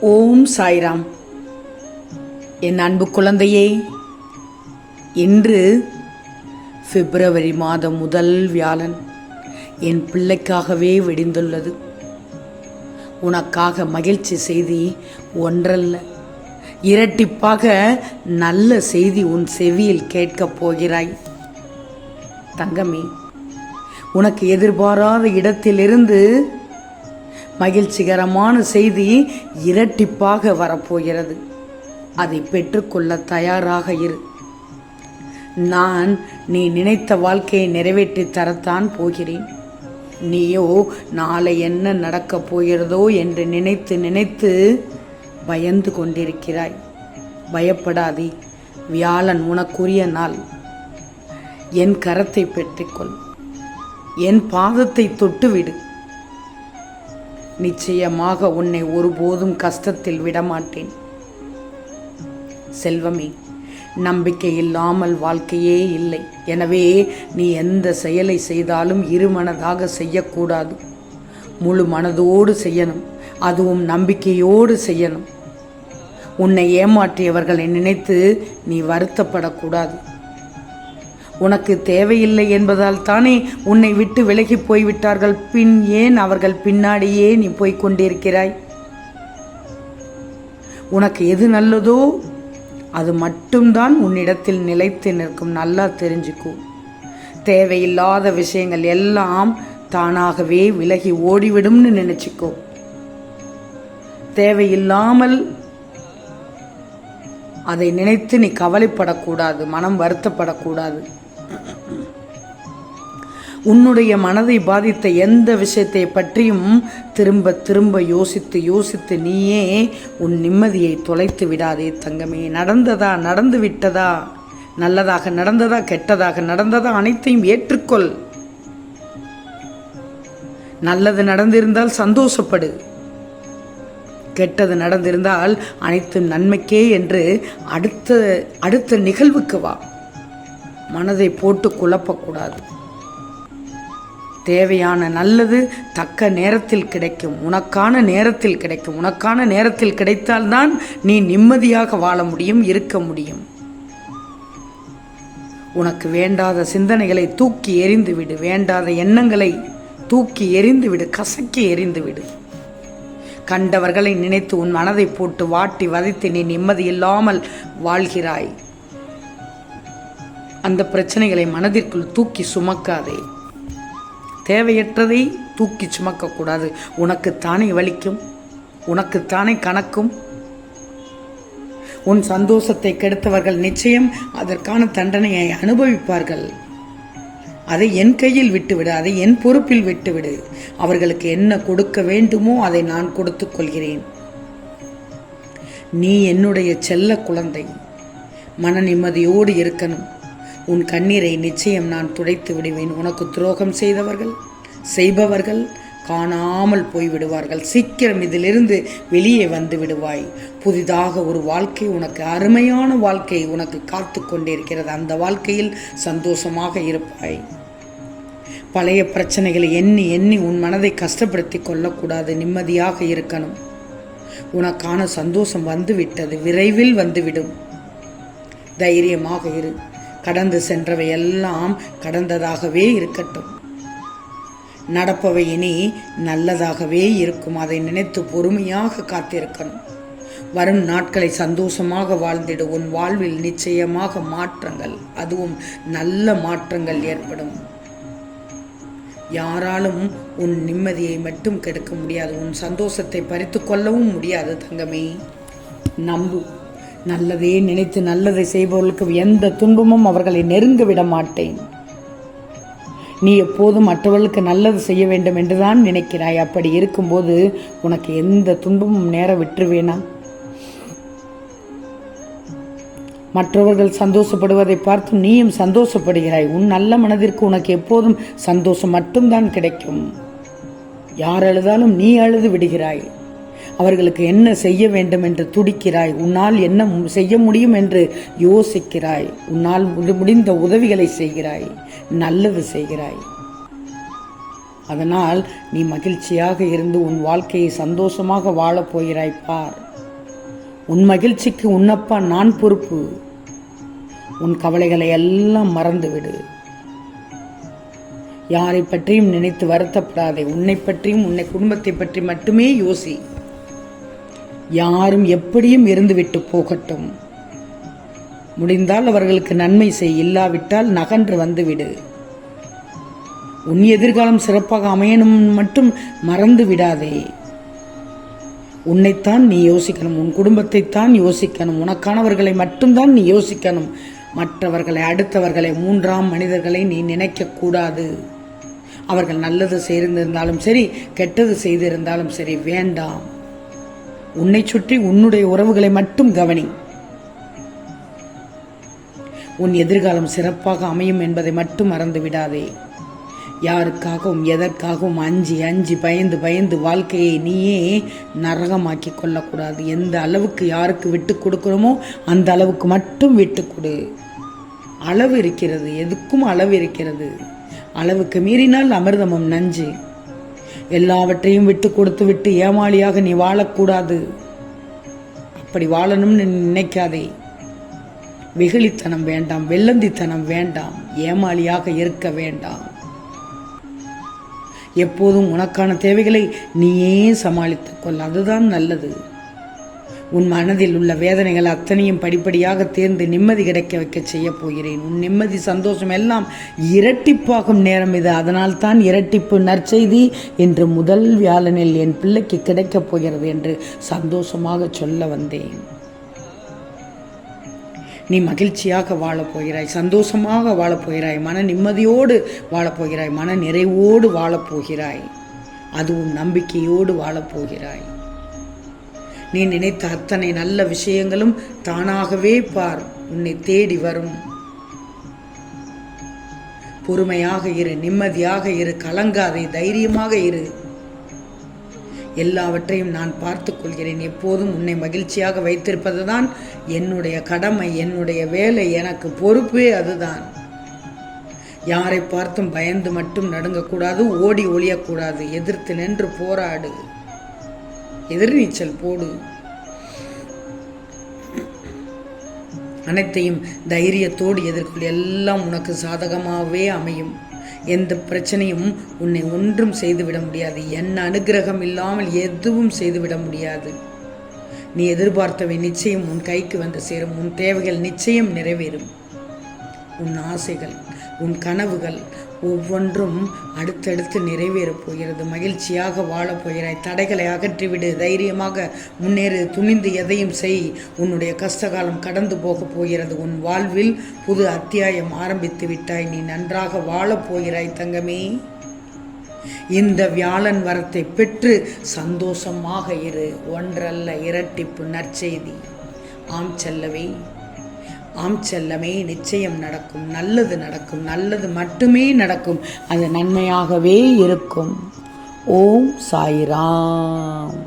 ஓம் சாய்ராம். என் அன்பு குழந்தையே, இன்று பிப்ரவரி மாதம் முதல் வியாழன் என் பிள்ளைக்காகவே வெடிந்துள்ளது. உனக்காக மகிழ்ச்சி செய்தி ஒன்றல்ல, இரட்டிப்பாக நல்ல செய்தி உன் செவியில் கேட்கப் போகிறாய். தங்கமே, உனக்கு எதிர்பாராத இடத்திலிருந்து மகிழ்ச்சிகரமான செய்தி இரட்டிப்பாக வரப்போகிறது. அதை பெற்றுக்கொள்ள தயாராக இரு. நான் நீ நினைத்த வாழ்க்கையை நிறைவேற்றி தரத்தான் போகிறேன். நீயோ நாளை என்ன நடக்கப் போகிறதோ என்று நினைத்து நினைத்து பயந்து கொண்டிருக்கிறாய். பயப்படாதே, வியாழன் உனக்குரிய நாள். என் கரத்தை பெற்றுக்கொள், என் பாதத்தை தொட்டுவிடு. நிச்சயமாக உன்னை ஒருபோதும் கஷ்டத்தில் விடமாட்டேன். செல்வமே, நம்பிக்கை இல்லாமல் வாழ்க்கையே இல்லை. எனவே நீ எந்த செயலை செய்தாலும் இருமனதாக செய்யக்கூடாது. முழு மனதோடு செய்யணும், அதுவும் நம்பிக்கையோடு செய்யணும். உன்னை ஏமாற்றியவர்களை நினைத்து நீ வருத்தப்படக்கூடாது. உனக்கு தேவையில்லை என்பதால் தானே உன்னை விட்டு விலகி போய்விட்டார்கள். பின் ஏன் அவர்கள் பின்னாடியே நீ போய்க் கொண்டிருக்கிறாய்? உனக்கு எது நல்லதோ அது மட்டும்தான் உன்னிடத்தில் நிலைத்து நிற்கும். நல்லா தெரிஞ்சுக்கோ. தேவையில்லாத விஷயங்கள் எல்லாம் தானாகவே விலகி ஓடிவிடும்னு நினைச்சிக்கோ. தேவையில்லாமல் அதை நினைத்து நீ கவலைப்படக்கூடாது, மனம் வருத்தப்படக்கூடாது. உன்னுடைய மனதை பாதித்த எந்த விஷயத்தை பற்றியும் திரும்ப திரும்ப யோசித்து யோசித்து நீயே உன் நிம்மதியை தொலைத்து விடாதே தங்கமே. நடந்ததா, நடந்து விட்டதா, நல்லதாக நடந்ததா, கெட்டதாக நடந்ததா, அனைத்தையும் ஏற்றுக்கொள். நல்லது நடந்திருந்தால் சந்தோஷப்படு, கெட்டது நடந்திருந்தால் அனைத்தும் நன்மைக்கே என்று அடுத்த நிகழ்வுக்கு வா. மனதை போட்டு குழப்பக்கூடாது. தேவையான நல்லது தக்க நேரத்தில் கிடைக்கும், உனக்கான நேரத்தில் கிடைக்கும். உனக்கான நேரத்தில் கிடைத்தால்தான் நீ நிம்மதியாக வாழ முடியும், இருக்க முடியும். உனக்கு வேண்டாத சிந்தனைகளை தூக்கி எறிந்துவிடு, வேண்டாத எண்ணங்களை தூக்கி எறிந்துவிடு, கசக்கி எறிந்துவிடு. கண்டவர்களை நினைத்து உன் மனதை போட்டு வாட்டி வதைத்து நீ நிம்மதி இல்லாமல் வாழ்கிறாய். அந்த பிரச்சனைகளை மனதிற்குள் தூக்கி சுமக்காதே. தேவையற்றதை தூக்கி சுமக்கக்கூடாது. உனக்குத்தானே வலிக்கும், உனக்குத்தானே கணக்கும். உன் சந்தோஷத்தை கெடுத்தவர்கள் நிச்சயம் அதற்கான தண்டனையை அனுபவிப்பார்கள். அதை என் கையில் விட்டுவிடு, அதை என் பொறுப்பில் விட்டுவிடு. அவர்களுக்கு என்ன கொடுக்க வேண்டுமோ அதை நான் கொடுத்துக் கொள்கிறேன். நீ என்னுடைய செல்ல குழந்தை, மன நிம்மதியோடு இருக்கணும். உன் கண்ணீரை நிச்சயம் நான் துடைத்து விடுவேன். உனக்கு துரோகம் செய்பவர்கள் காணாமல் போய்விடுவார்கள். சீக்கிரம் இதிலிருந்து வெளியே வந்து விடுவாய். புதிதாக ஒரு வாழ்க்கை, உனக்கு அருமையான வாழ்க்கை உனக்கு காத்து கொண்டிருக்கிறது. அந்த வாழ்க்கையில் சந்தோஷமாக இருப்பாய். பழைய பிரச்சனைகளை எண்ணி எண்ணி உன் மனதை கஷ்டப்படுத்தி கொள்ளக்கூடாது. நிம்மதியாக இருக்கணும். உனக்கான சந்தோஷம் வந்துவிட்டது, விரைவில் வந்துவிடும். தைரியமாக இரு. கடந்து சென்றவை எல்லாம் கடந்ததாகவே இருக்கட்டும். நடப்பவை இனி நல்லதாகவே இருக்கும். அதை நினைத்து பொறுமையாக காத்திருக்கணும். வரும் நாட்களை சந்தோஷமாக வாழ்ந்திடு. உன் வாழ்வில் நிச்சயமாக மாற்றங்கள், அதுவும் நல்ல மாற்றங்கள் ஏற்படும். யாராலும் உன் நிம்மதியை மட்டும் கெடுக்க முடியாது. உன் சந்தோஷத்தை பறித்து கொள்ளவும் முடியாது தங்கமே. நம்பு. நல்லதே நினைத்து நல்லதை செய்பவர்களுக்கு எந்த துன்பமும் அவர்களை நெருங்க விட மாட்டேன். நீ எப்போதும் மற்றவர்களுக்கு நல்லது செய்ய வேண்டும் என்றுதான் நினைக்கிறாய். அப்படி இருக்கும்போது உனக்கு எந்த துன்பமும் நேர விட்டுருவேனா? மற்றவர்கள் சந்தோஷப்படுவதை பார்த்து நீயும் சந்தோஷப்படுகிறாய். உன் நல்ல மனதிற்கு உனக்கு எப்போதும் சந்தோஷம் மட்டும்தான் கிடைக்கும். யார் அழுதாலும் நீ அழுது விடுகிறாய். அவர்களுக்கு என்ன செய்ய வேண்டும் என்று துடிக்கிறாய். உன்னால் என்ன செய்ய முடியும் என்று யோசிக்கிறாய். உன்னால் முடிந்த உதவிகளை செய்கிறாய், நல்லது செய்கிறாய். அதனால் நீ மகிழ்ச்சியாக இருந்து உன் வாழ்க்கையை சந்தோஷமாக வாழப் போகிறாய். பார். உன் மகிழ்ச்சிக்கு உன்னப்பா நான் பொறுப்பு. உன் கவலைகளை எல்லாம் மறந்துவிடு. யாரை பற்றியும் நினைத்து வருத்தப்படாதே. உன்னை பற்றியும் உன்னை குடும்பத்தை பற்றி மட்டுமே யோசி. யாரும் எப்படியும் இருந்துவிட்டு போகட்டும். முடிந்தால் அவர்களுக்கு நன்மை செய், இல்லாவிட்டால் நகன்று வந்துவிடு. உன் எதிர்காலம் சிறப்பாக அமையணும் மட்டும் மறந்து விடாதே. உன்னைத்தான் நீ யோசிக்கணும், உன் குடும்பத்தைத்தான் யோசிக்கணும், உனக்கானவர்களை மட்டும்தான் நீ யோசிக்கணும். மற்றவர்களை, அடுத்தவர்களை, மூன்றாம் மனிதர்களை நீ நினைக்கக்கூடாது. அவர்கள் நல்லது செய்திருந்தாலும் சரி, கெட்டது செய்திருந்தாலும் சரி, வேண்டாம். உன்னை சுற்றி உன்னுடைய உறவுகளை மட்டும் கவனி. உன் எதிர்காலம் சிறப்பாக அமையும் என்பதை மட்டும் மறந்து விடாதே. யாருக்காகவும் எதற்காகவும் அஞ்சி அஞ்சி பயந்து பயந்து வாழ்க்கையை நீயே நரகமாக்கி கொள்ளக்கூடாது. எந்த அளவுக்கு யாருக்கு விட்டு கொடுக்கிறோமோ அந்த அளவுக்கு மட்டும் விட்டு கொடு. அளவு இருக்கிறது, எதுக்கும் அளவு இருக்கிறது. அளவுக்கு மீறினால் அமிர்தமும் நஞ்சு. எல்லாவற்றையும் விட்டு கொடுத்து விட்டு ஏமாளியாக நீ வாழக்கூடாது. அப்படி வாழணும்னு நினைக்காதே. வெகுளித்தனம் வேண்டாம், வெள்ளந்தித்தனம் வேண்டாம், ஏமாளியாக இருக்க வேண்டாம். எப்போதும் உனக்கான தேவைகளை நீயே சமாளித்துக் கொள், அதுதான் நல்லது. உன் மனதில் உள்ள வேதனைகள் அத்தனையும் படிப்படியாக தேர்ந்து நிம்மதி கிடைக்க வைக்க செய்ய போகிறேன். உன் நிம்மதி சந்தோஷம் எல்லாம் இரட்டிப்பாகும் நேரம் இது. அதனால் தான் இரட்டிப்பு நற்செய்தி என்று முதல் வியாழனில் என் பிள்ளைக்கு கிடைக்கப் போகிறது என்று சந்தோஷமாக சொல்ல வந்தேன். நீ மகிழ்ச்சியாக வாழப்போகிறாய், சந்தோஷமாக வாழப்போகிறாய், மன நிம்மதியோடு வாழப்போகிறாய், மன நிறைவோடு வாழப்போகிறாய், அதுவும் நம்பிக்கையோடு வாழப்போகிறாய். நீ நினைத்த அத்தனை நல்ல விஷயங்களும் தானாகவே பார் உன்னை தேடி வரும். பொறுமையாக இரு, நிம்மதியாக இரு, கலங்காதே, தைரியமாக இரு. எல்லாவற்றையும் நான் பார்த்துக் கொள்கிறேன். எப்போதும் உன்னை மகிழ்ச்சியாக வைத்திருப்பதுதான் என்னுடைய கடமை, என்னுடைய வேலை, எனக்கு பொறுப்பே அதுதான். யாரை பார்த்தும் பயந்து மட்டும் நடுங்கக்கூடாது, ஓடி ஒளியக்கூடாது. எதிர்த்து நின்று போராடு, எதிர்நீச்சல் போடு. அனைத்தையும் தைரியத்தோடு எதிர்கொள். எல்லாம் உனக்கு சாதகமாகவே அமையும். எந்த பிரச்சனையும் உன்னை ஒன்றும் செய்துவிட முடியாது. என் அனுகிரகம் இல்லாமல் எதுவும் செய்துவிட முடியாது. நீ எதிர்பார்த்தவை நிச்சயம் உன் கைக்கு வந்து சேரும். உன் தேவைகள் நிச்சயம் நிறைவேறும். உன் ஆசைகள், உன் கனவுகள் ஒவ்வொன்றும் அடுத்தடுத்து நிறைவேறப் போகிறது. மகிழ்ச்சியாக வாழப்போகிறாய். தடைகளை அகற்றிவிடு, தைரியமாக முன்னேறு, துணிந்து எதையும் செய். உன்னுடைய கஷ்டகாலம் கடந்து போகப் போகிறது. உன் வாழ்வில் புது அத்தியாயம் ஆரம்பித்து விட்டாய். நீ நன்றாக வாழப்போகிறாய் தங்கமே. இந்த வியாழன் வரத்தை பெற்று சந்தோஷமாக இரு. ஒன்றல்ல இரட்டிப்பு நற்செய்தி. ஆம் செல்லவே, ஆம் செல்லமே, நிச்சயம் நடக்கும். நல்லது நடக்கும், நல்லது மட்டுமே நடக்கும். அது நன்மையாகவே இருக்கும். ஓம் சாய்ராம்.